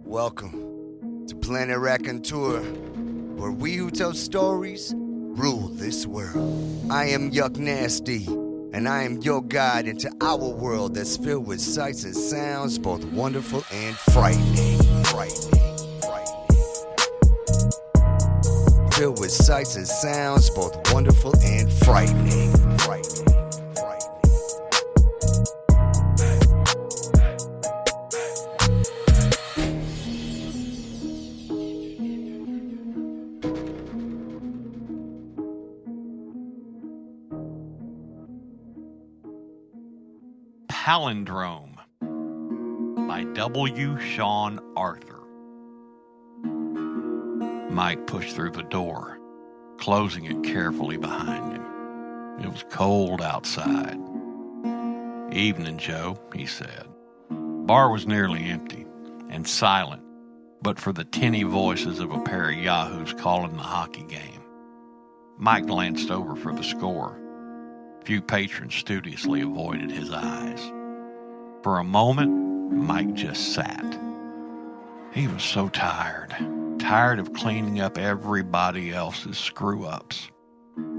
Welcome to Planet Raconteur, where we who tell stories rule this world. I am Yuck Nasty, and I am your guide into our world that's filled with sights and sounds both wonderful and frightening. Filled with sights and sounds both wonderful and frightening. Palindrome by W. Sean Arthur. Mike pushed through the door, closing it carefully behind him. It was cold outside. "Evening, Joe," he said. Bar was nearly empty and silent, but for the tinny voices of a pair of yahoos calling the hockey game. Mike glanced over for the score. Few patrons studiously avoided his eyes. For a moment, Mike just sat. He was so tired of cleaning up everybody else's screw-ups,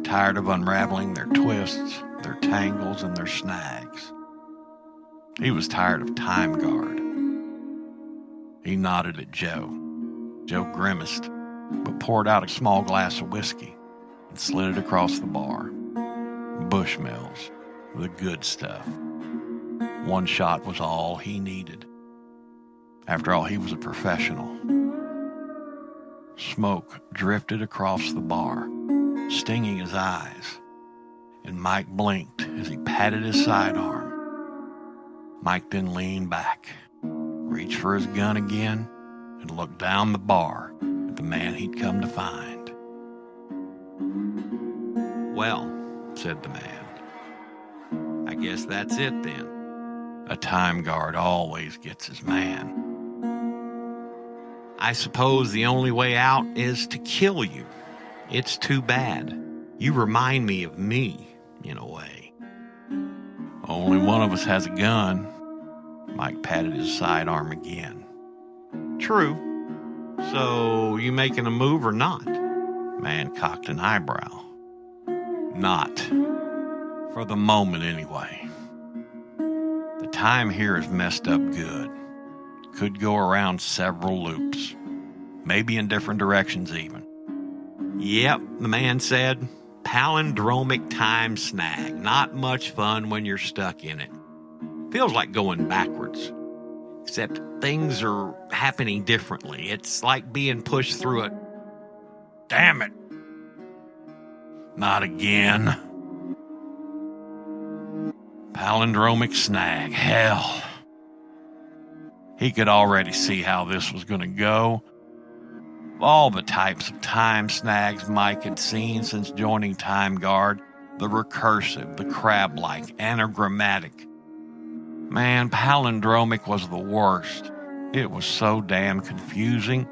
tired of unraveling their twists, their tangles, and their snags. He was tired of time guard. He nodded at Joe. Joe grimaced, but poured out a small glass of whiskey and slid it across the bar. Bushmills, the good stuff. One shot was all he needed. After all, he was a professional. Smoke drifted across the bar, stinging his eyes, and Mike blinked as he patted his sidearm. Mike then leaned back, reached for his gun again, and looked down the bar at the man he'd come to find. "Well," said the man, "I guess that's it then. A time guard always gets his man. I suppose the only way out is to kill you. It's too bad. You remind me of me, in a way." "Only one of us has a gun." Mike patted his sidearm again. "True. So, you making a move or not?" Man cocked an eyebrow. "Not. For the moment, anyway. The time here is messed up good. Could go around several loops. Maybe in different directions even." "Yep," the man said. "Palindromic time snag. Not much fun when you're stuck in it. Feels like going backwards. Except things are happening differently. It's like being pushed through a... Damn it! Not again. Palindromic snag. Hell." He could already see how this was going to go. Of all the types of time snags Mike had seen since joining Time Guard, the recursive, the crab-like, anagrammatic. Man, palindromic was the worst. It was so damn confusing,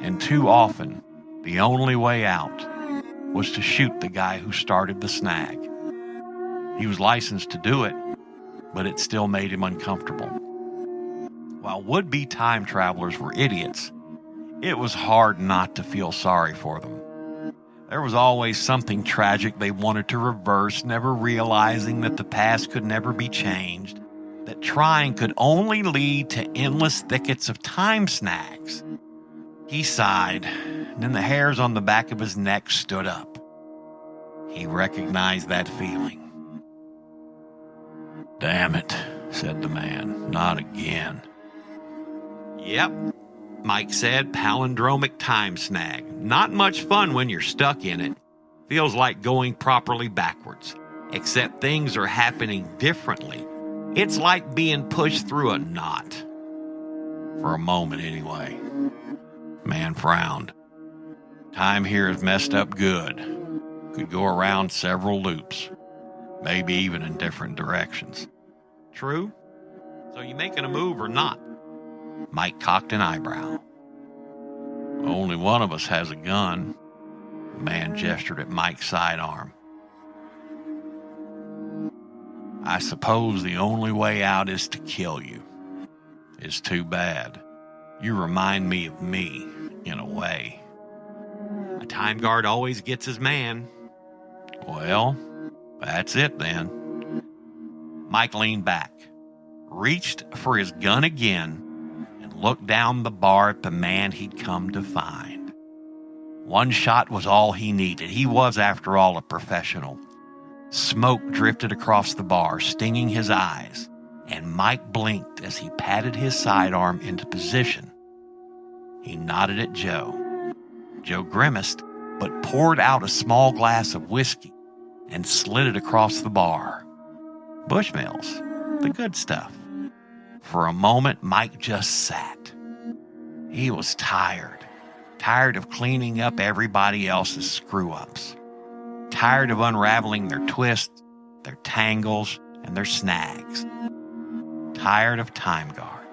and too often, the only way out was to shoot the guy who started the snag. He was licensed to do it, but it still made him uncomfortable. While would-be time travelers were idiots, it was hard not to feel sorry for them. There was always something tragic they wanted to reverse, never realizing that the past could never be changed, that trying could only lead to endless thickets of time snags. He sighed, and then the hairs on the back of his neck stood up. He recognized that feeling. "Damn it," said the man. "Not again." "Yep," Mike said. "Palindromic time snag. Not much fun when you're stuck in it. Feels like going properly backwards. Except things are happening differently. It's like being pushed through a knot. For a moment, anyway." Man frowned. "Time here is messed up good. Could go around several loops. Maybe even in different directions." "True. So you making a move or not?" Mike cocked an eyebrow. "Only one of us has a gun." The man gestured at Mike's sidearm. "I suppose the only way out is to kill you. It's too bad. You remind me of me, in a way. A time guard always gets his man. Well, that's it then. Mike leaned back, reached for his gun again, and looked down the bar at the man he'd come to find. One shot was all he needed. He was, after all, a professional. Smoke drifted across the bar, stinging his eyes, and Mike blinked as he patted his sidearm into position. He nodded at Joe. Joe grimaced, but poured out a small glass of whiskey and slid it across the bar. Bushmills, the good stuff. For a moment, Mike just sat. He was tired of cleaning up everybody else's screw-ups. Tired of unraveling their twists, their tangles, and their snags. Tired of time guard.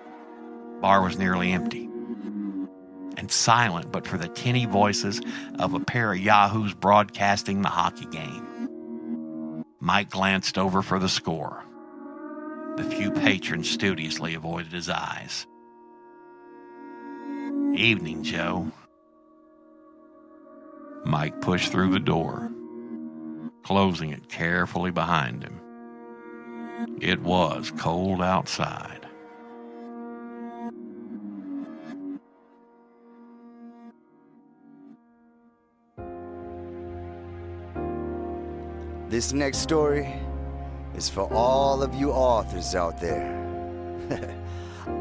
Bar was nearly empty and silent but for the tinny voices of a pair of yahoos broadcasting the hockey game. Mike glanced over for the score. The few patrons studiously avoided his eyes. Evening, Joe. Mike pushed through the door, closing it carefully behind him. It was cold outside. This next story is for all of you authors out there.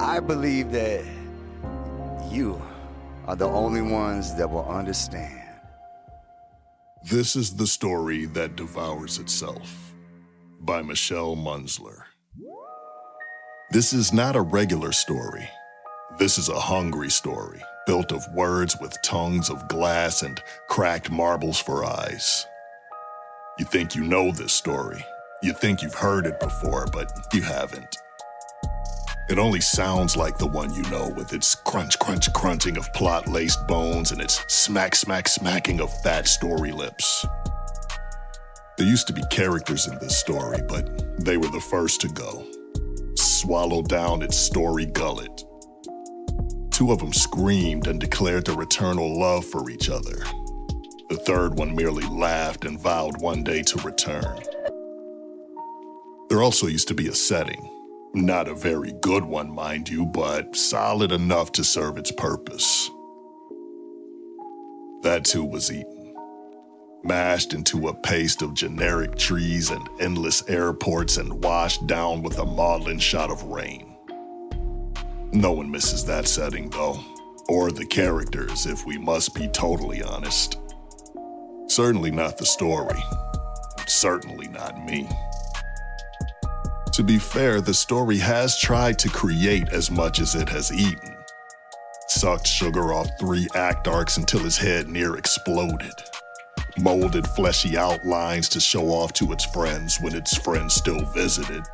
I believe that you are the only ones that will understand. This is the story that devours itself, by Michelle Muenzier. This is not a regular story. This is a hungry story, built of words with tongues of glass and cracked marbles for eyes. You think you know this story. You think you've heard it before, but you haven't. It only sounds like the one you know, with its crunch, crunch, crunching of plot-laced bones and its smack, smack, smacking of fat story lips. There used to be characters in this story, but they were the first to go. Swallowed down its story gullet. Two of them screamed and declared their eternal love for each other. The third one merely laughed and vowed one day to return. There also used to be a setting. Not a very good one, mind you, but solid enough to serve its purpose. That too was eaten. Mashed into a paste of generic trees and endless airports and washed down with a maudlin shot of rain. No one misses that setting, though. Or the characters, if we must be totally honest. Certainly not the story. Certainly not me. To be fair, the story has tried to create as much as it has eaten. Sucked sugar off 3 act arcs until his head near exploded. Molded fleshy outlines to show off to its friends when its friends still visited.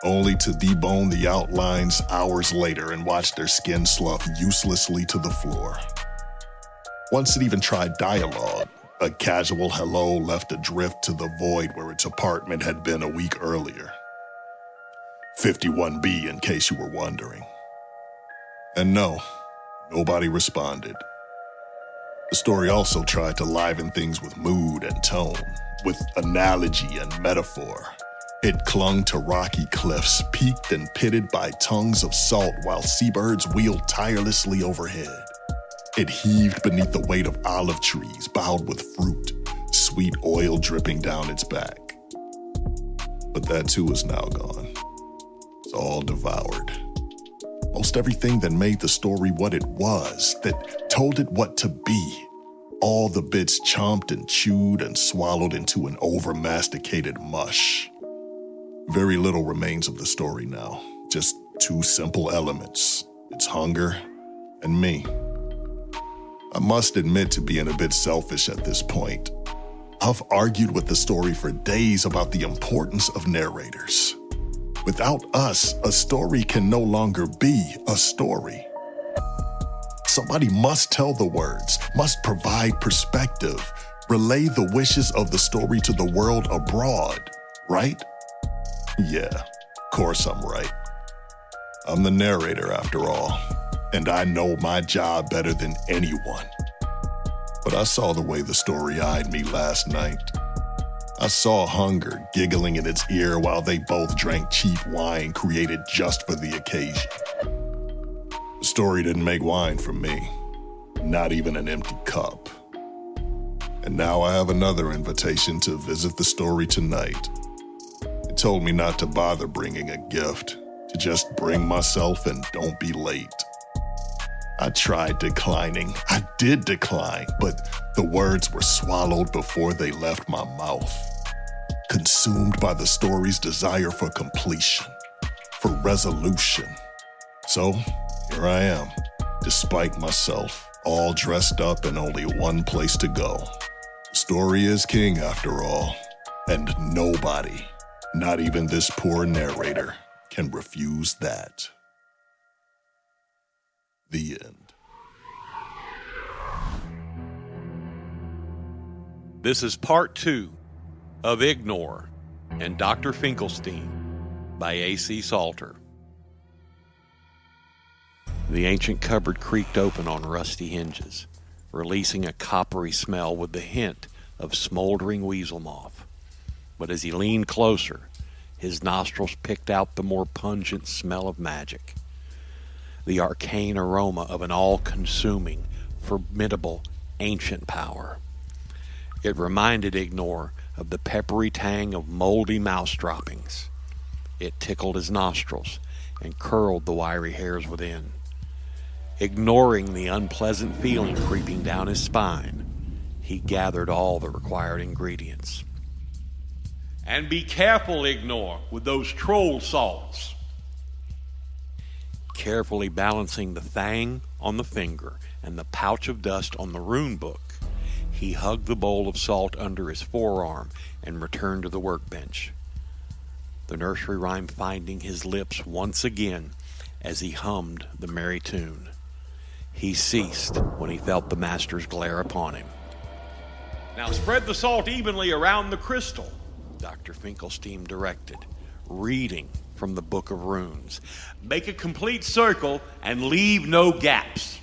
Only to debone the outlines hours later and watch their skin slough uselessly to the floor. Once it even tried dialogue, a casual hello left adrift to the void where its apartment had been a week earlier. 51B, in case you were wondering. And no, nobody responded. The story also tried to liven things with mood and tone, with analogy and metaphor. It clung to rocky cliffs, peaked and pitted by tongues of salt while seabirds wheeled tirelessly overhead. It heaved beneath the weight of olive trees bowed with fruit, sweet oil dripping down its back. But that too is now gone. It's all devoured. Most everything that made the story what it was, that told it what to be. All the bits chomped and chewed and swallowed into an over-masticated mush. Very little remains of the story now. Just 2 simple elements. It's hunger and me. I must admit to being a bit selfish at this point. I've argued with the story for days about the importance of narrators. Without us, a story can no longer be a story. Somebody must tell the words, must provide perspective, relay the wishes of the story to the world abroad, right? Yeah, of course I'm right. I'm the narrator after all. and I know my job better than anyone. But I saw the way the story eyed me last night. I saw hunger giggling in its ear while they both drank cheap wine created just for the occasion. The story didn't make wine for me, not even an empty cup. And now I have another invitation to visit the story tonight. It told me not to bother bringing a gift, to just bring myself and don't be late. I tried declining. I did decline, but the words were swallowed before they left my mouth. Consumed by the story's desire for completion, for resolution. So, here I am, despite myself, all dressed up and only one place to go. The story is king after all, and nobody, not even this poor narrator, can refuse that. The end. This is part 2 of Ignor and Dr. Finklesteam by A.C. Salter. The ancient cupboard creaked open on rusty hinges, releasing a coppery smell with the hint of smoldering weasel moth. But as he leaned closer, his nostrils picked out the more pungent smell of magic. The arcane aroma of an all-consuming, formidable, ancient power. It reminded Ignor of the peppery tang of moldy mouse droppings. It tickled his nostrils and curled the wiry hairs within. Ignoring the unpleasant feeling creeping down his spine, he gathered all the required ingredients. And be careful, Ignor, with those troll salts. Carefully balancing the thang on the finger and the pouch of dust on the rune book, he hugged the bowl of salt under his forearm and returned to the workbench. The nursery rhyme finding his lips once again as he hummed the merry tune. He ceased when he felt the master's glare upon him. Now spread the salt evenly around the crystal, Dr. Finklesteam directed, reading from the Book of Runes. Make a complete circle and leave no gaps.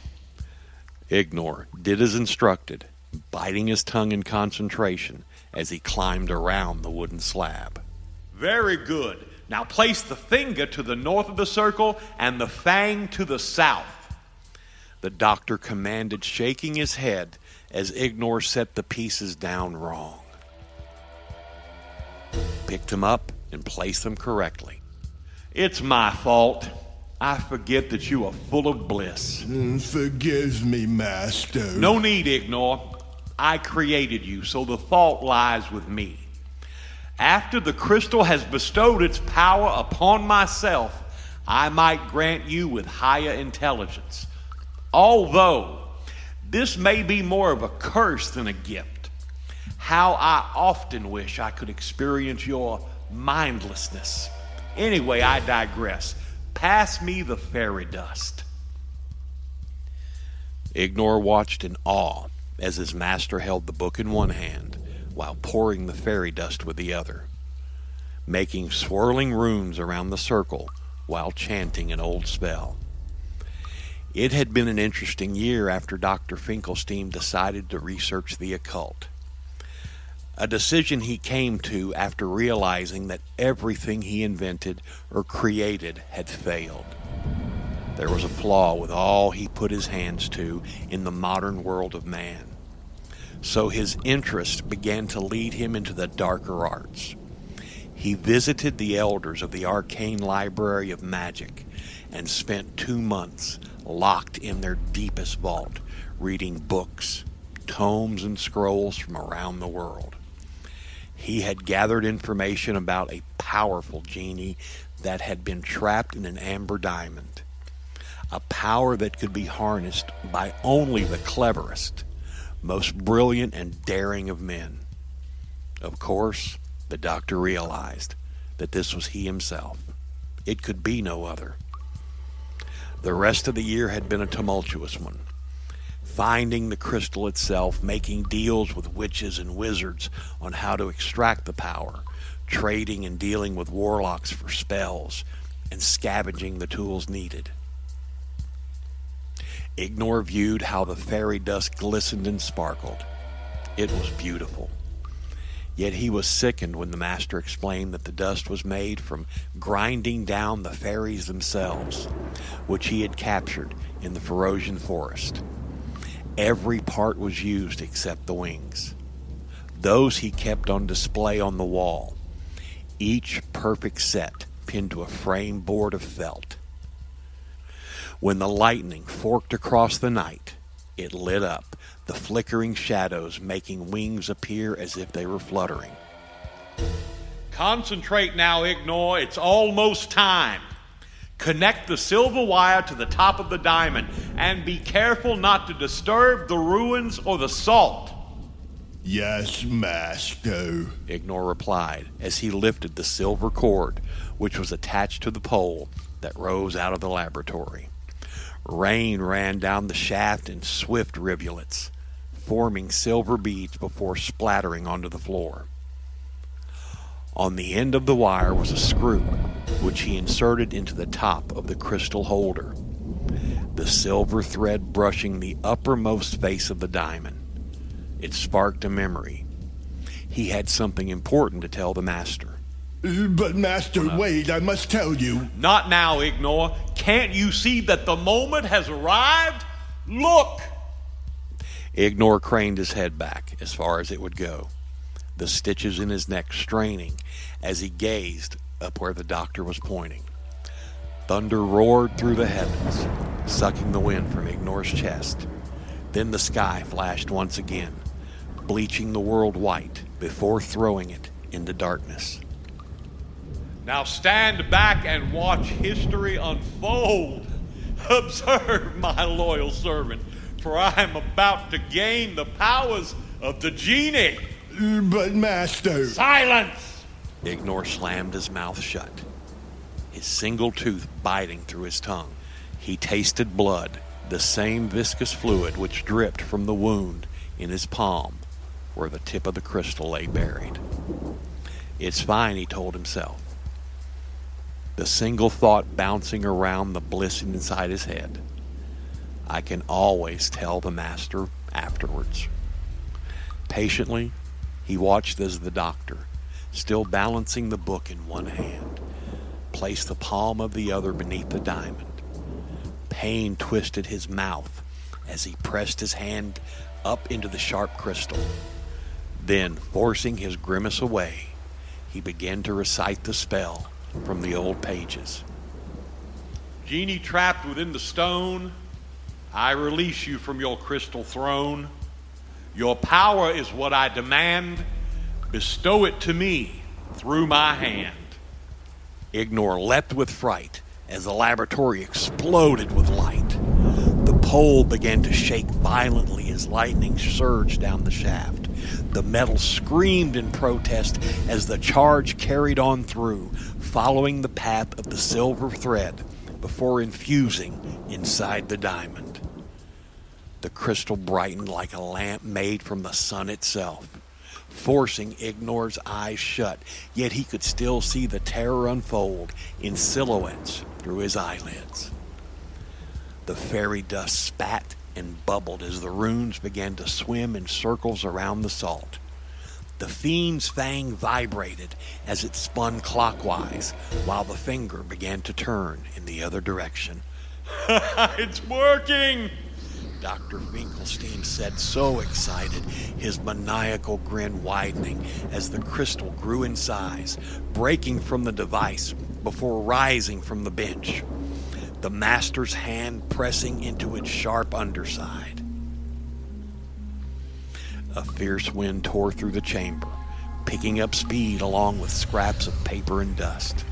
Ignor did as instructed, biting his tongue in concentration as he climbed around the wooden slab. Very good. Now place the finger to the north of the circle and the fang to the south. The doctor commanded, shaking his head as Ignor set the pieces down wrong. Picked them up and placed them correctly. It's my fault. I forget that you are full of bliss. Forgive me, Master. No need, Ignor. I created you, so the fault lies with me. After the crystal has bestowed its power upon myself, I might grant you with higher intelligence. Although this may be more of a curse than a gift. How I often wish I could experience your mindlessness. Anyway, I digress. Pass me the fairy dust. Ignor watched in awe as his master held the book in one hand while pouring the fairy dust with the other, making swirling runes around the circle while chanting an old spell. It had been an interesting year after Dr. Finklesteam decided to research the occult. A decision he came to after realizing that everything he invented or created had failed. There was a flaw with all he put his hands to in the modern world of man. So his interest began to lead him into the darker arts. He visited the elders of the arcane library of magic and spent 2 months locked in their deepest vault, reading books, tomes, and scrolls from around the world. He had gathered information about a powerful genie that had been trapped in an amber diamond, a power that could be harnessed by only the cleverest, most brilliant and daring of men. Of course, the doctor realized that this was he himself. It could be no other. The rest of the year had been a tumultuous one. Finding the crystal itself, making deals with witches and wizards on how to extract the power, trading and dealing with warlocks for spells, and scavenging the tools needed. Ignor viewed how the fairy dust glistened and sparkled. It was beautiful. Yet he was sickened when the master explained that the dust was made from grinding down the fairies themselves, which he had captured in the Ferocian forest. Every part was used except the wings. Those he kept on display on the wall, each perfect set pinned to a frame board of felt. When the lightning forked across the night, it lit up, the flickering shadows making wings appear as if they were fluttering. Concentrate now, Ignor. It's almost time. Connect the silver wire to the top of the diamond, and be careful not to disturb the ruins or the salt. Yes, Master. Ignor replied as he lifted the silver cord, which was attached to the pole that rose out of the laboratory. Rain ran down the shaft in swift rivulets, forming silver beads before splattering onto the floor. On the end of the wire was a screw, which he inserted into the top of the crystal holder, the silver thread brushing the uppermost face of the diamond. It sparked a memory. He had something important to tell the master. But Master, wait, I must tell you. Not now, Ignor. Can't you see that the moment has arrived? Look! Ignor craned his head back as far as it would go, the stitches in his neck straining as he gazed up where the doctor was pointing. Thunder roared through the heavens, sucking the wind from Ignor's chest. Then the sky flashed once again, bleaching the world white before throwing it into darkness. Now stand back and watch history unfold. Observe, my loyal servant, for I am about to gain the powers of the genie. But Master... Silence! Ignor slammed his mouth shut, his single tooth biting through his tongue. He tasted blood, the same viscous fluid which dripped from the wound in his palm where the tip of the crystal lay buried. It's fine, he told himself, the single thought bouncing around the bliss inside his head. I can always tell the master afterwards. Patiently, he watched as the doctor, still balancing the book in one hand, placed the palm of the other beneath the diamond. Pain twisted his mouth as he pressed his hand up into the sharp crystal. Then, forcing his grimace away, he began to recite the spell from the old pages. Genie trapped within the stone, I release you from your crystal throne. Your power is what I demand. Bestow it to me through my hand. Ignor leapt with fright as the laboratory exploded with light. The pole began to shake violently as lightning surged down the shaft. The metal screamed in protest as the charge carried on through, following the path of the silver thread before infusing inside the diamond. The crystal brightened like a lamp made from the sun itself, forcing Ignor's eyes shut, yet he could still see the terror unfold in silhouettes through his eyelids. The fairy dust spat and bubbled as the runes began to swim in circles around the salt. The fiend's fang vibrated as it spun clockwise, while the finger began to turn in the other direction. It's working! Dr. Finklesteam said, so excited, his maniacal grin widening as the crystal grew in size, breaking from the device before rising from the bench, the master's hand pressing into its sharp underside. A fierce wind tore through the chamber, picking up speed along with scraps of paper and dust.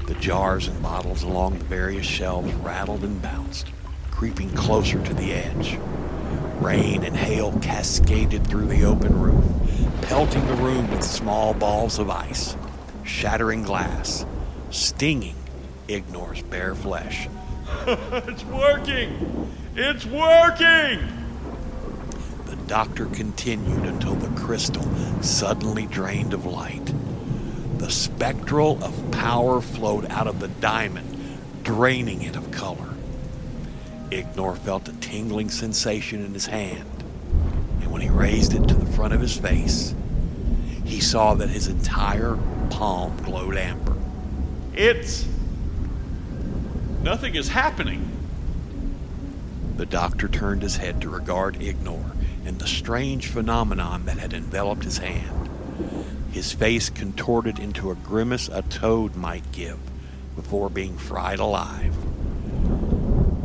The jars and bottles along the various shelves rattled and bounced, creeping closer to the edge. Rain and hail cascaded through the open roof, pelting the room with small balls of ice, shattering glass, stinging Ignor's bare flesh. It's working! It's working! The doctor continued until the crystal suddenly drained of light. The spectral of power flowed out of the diamond, draining it of color. Ignor felt a tingling sensation in his hand, and when he raised it to the front of his face, he saw that his entire palm glowed amber. Nothing is happening. The doctor turned his head to regard Ignor and the strange phenomenon that had enveloped his hand. His face contorted into a grimace a toad might give before being fried alive.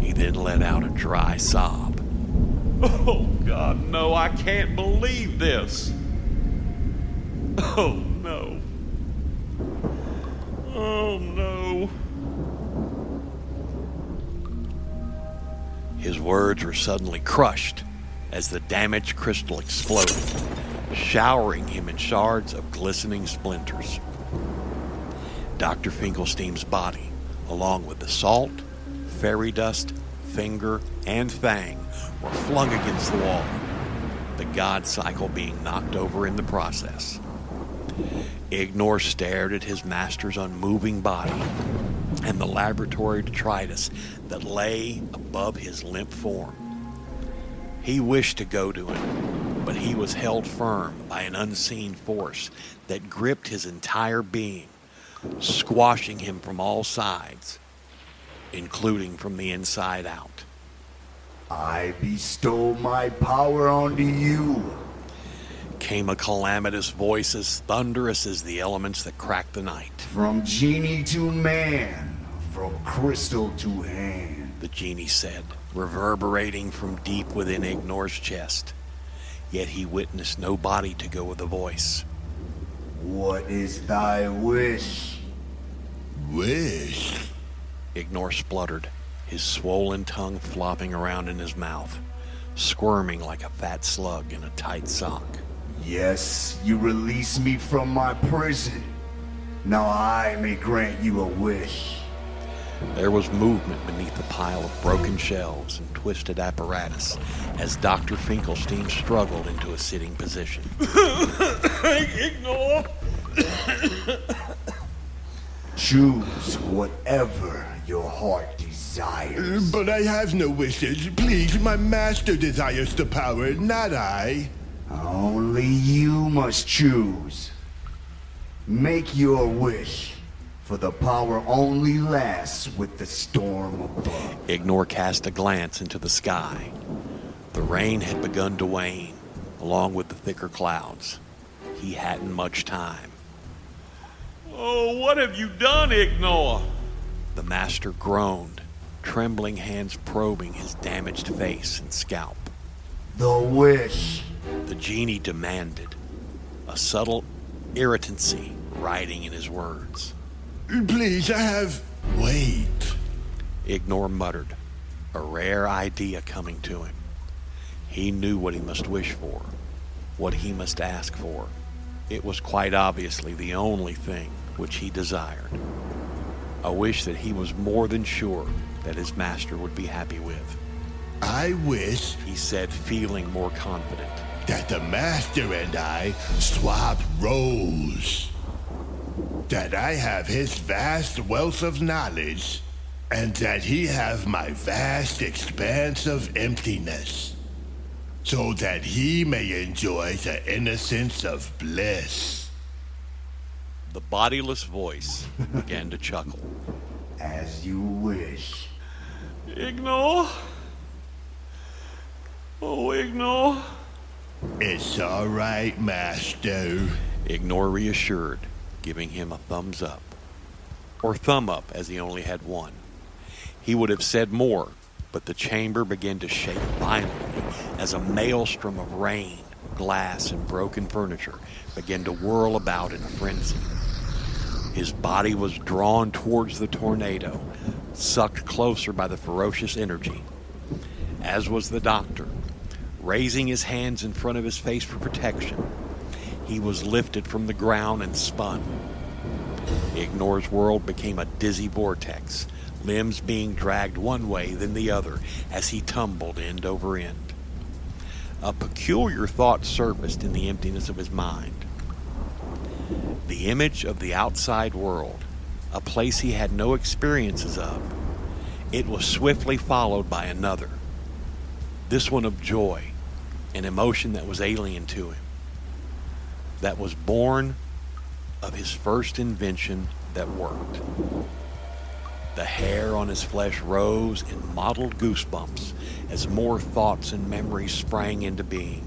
He then let out a dry sob. Oh, God, no, I can't believe this. Oh, no. Oh, no. His words were suddenly crushed as the damaged crystal exploded, showering him in shards of glistening splinters. Dr. Finklesteam's body, along with the salt, fairy dust, finger, and fang, were flung against the wall, the god cycle being knocked over in the process. Ignor stared at his master's unmoving body and the laboratory detritus that lay above his limp form. He wished to go to him, but he was held firm by an unseen force that gripped his entire being, squashing him from all sides, including from the inside out. I bestow my power onto you, came a calamitous voice as thunderous as the elements that cracked the night. from genie to man, from crystal to hand. The genie said, reverberating from deep within Ignor's chest. Yet he witnessed no body to go with the voice. What is thy wish? Wish? Ignor spluttered, his swollen tongue flopping around in his mouth, squirming like a fat slug in a tight sock. Yes, you release me from my prison. Now I may grant you a wish. There was movement beneath the pile of broken shelves and twisted apparatus as Dr. Finklesteam struggled into a sitting position. Ignor! Choose whatever your heart desires. But I have no wishes. Please, my master desires the power, not I. Only you must choose. Make your wish, for the power only lasts with the storm above. Ignor cast a glance into the sky. The rain had begun to wane, along with the thicker clouds. He hadn't much time. Oh, what have you done, Ignor? The master groaned, trembling hands probing his damaged face and scalp. The wish. The genie demanded, a subtle irritancy riding in his words. Please, I have... Wait. Ignor muttered, a rare idea coming to him. He knew what he must wish for, what he must ask for. It was quite obviously the only thing which he desired. A wish that he was more than sure that his master would be happy with. I wish He said, feeling more confident. that the master and I swap roles. That I have his vast wealth of knowledge, and that he have my vast expanse of emptiness, so that he may enjoy the innocence of bliss. The bodiless voice began to chuckle. As you wish. Ignor? Oh, Ignor. It's all right, master. Ignor reassured, giving him a thumbs up. Or thumb up, as he only had one. He would have said more, but the chamber began to shake violently as a maelstrom of rain, glass, and broken furniture began to whirl about in a frenzy. His body was drawn towards the tornado, sucked closer by the ferocious energy. As was the doctor, raising his hands in front of his face for protection. He was lifted from the ground and spun. Ignor's world became a dizzy vortex, limbs being dragged one way then the other as he tumbled end over end. A peculiar thought surfaced in the emptiness of his mind. The image of the outside world, a place he had no experiences of. It was swiftly followed by another, this one of joy, an emotion that was alien to him, that was born of his first invention that worked. The hair on his flesh rose in mottled goosebumps as more thoughts and memories sprang into being,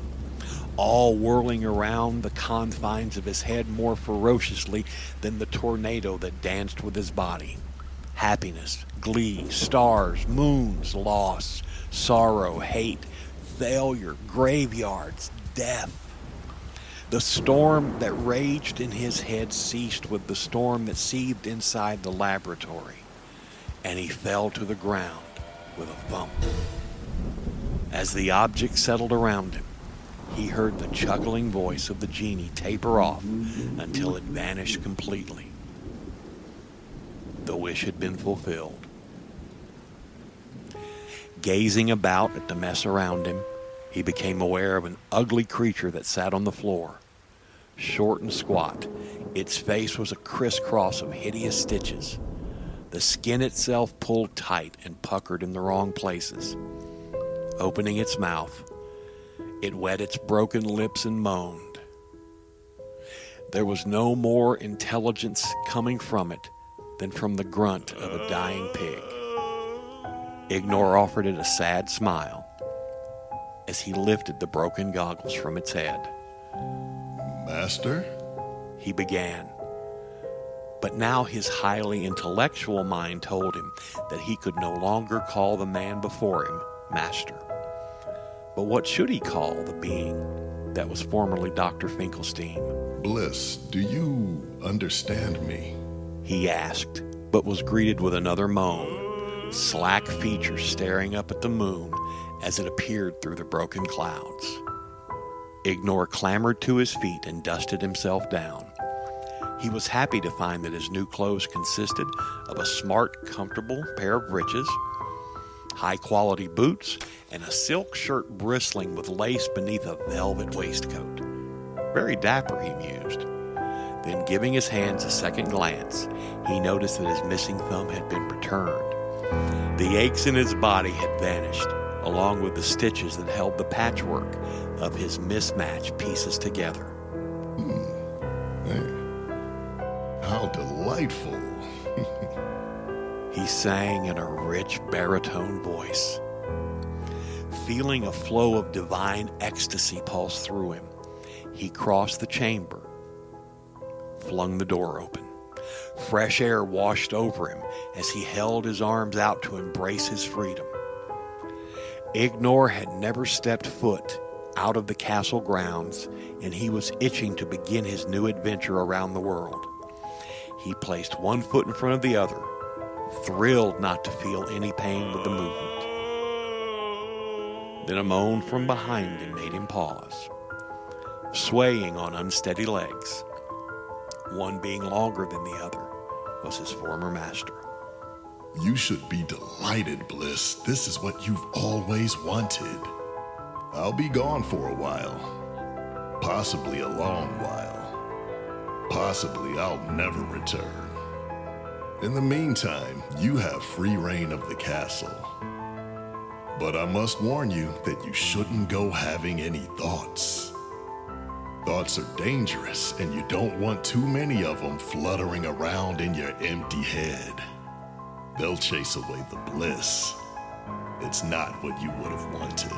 all whirling around the confines of his head more ferociously than the tornado that danced with his body. Happiness, glee, stars, moons, loss, sorrow, hate, failure, graveyards, death. The storm that raged in his head ceased with the storm that seethed inside the laboratory, and he fell to the ground with a thump. As the object settled around him, he heard the chuckling voice of the genie taper off until it vanished completely. The wish had been fulfilled. Gazing about at the mess around him, he became aware of an ugly creature that sat on the floor. Short and squat, its face was a crisscross of hideous stitches. The skin itself pulled tight and puckered in the wrong places. Opening its mouth, it wet its broken lips and moaned. There was no more intelligence coming from it than from the grunt of a dying pig. Ignor offered it a sad smile as he lifted the broken goggles from its head. Master? He began. But now his highly intellectual mind told him that he could no longer call the man before him master. But what should he call the being that was formerly Dr. Finklesteam? Bliss, do you understand me? He asked, but was greeted with another moan, slack features staring up at the moon as it appeared through the broken clouds. Ignor clambered to his feet and dusted himself down. He was happy to find that his new clothes consisted of a smart, comfortable pair of breeches, high-quality boots, and a silk shirt bristling with lace beneath a velvet waistcoat. Very dapper, he mused. Then, giving his hands a second glance, he noticed that his missing thumb had been returned. The aches in his body had vanished, along with the stitches that held the patchwork of his mismatched pieces together. Hey, how delightful. He sang in a rich baritone voice. Feeling a flow of divine ecstasy pulse through him, he crossed the chamber, flung the door open. Fresh air washed over him as he held his arms out to embrace his freedom. Ignor had never stepped foot out of the castle grounds, and he was itching to begin his new adventure around the world. He placed one foot in front of the other, thrilled not to feel any pain with the movement. Then a moan from behind him made him pause, swaying on unsteady legs. One being longer than the other was his former master. You should be delighted, Bliss. This is what you've always wanted. I'll be gone for a while. Possibly a long while. Possibly I'll never return. In the meantime, you have free reign of the castle. But I must warn you that you shouldn't go having any thoughts. Thoughts are dangerous, and you don't want too many of them fluttering around in your empty head. They'll chase away the bliss. It's not what you would have wanted.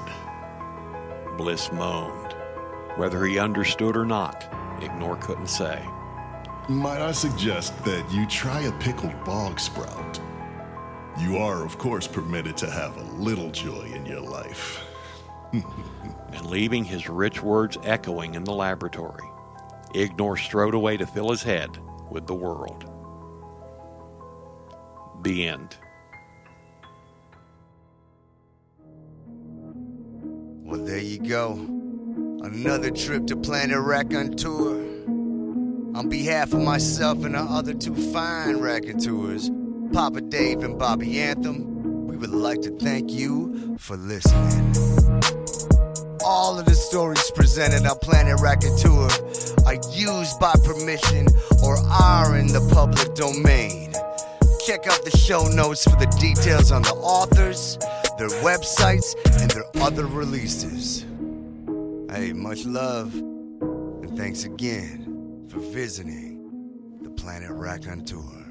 Bliss moaned. Whether he understood or not, Ignor couldn't say. Might I suggest that you try a pickled bog sprout? You are, of course, permitted to have a little joy in your life. And leaving his rich words echoing in the laboratory, Ignor strode away to fill his head with the world. The end. Well, there you go. Another trip to Planet Raconteur. On behalf of myself and our other two fine raconteurs, Papa Dave and Bobby Anthem, we would like to thank you for listening. All of the stories presented on Planet Raconteur are used by permission or are in the public domain. check out the show notes for the details on the authors, their websites, and their other releases. Hey, much love, and thanks again for visiting the Planet Raconteur.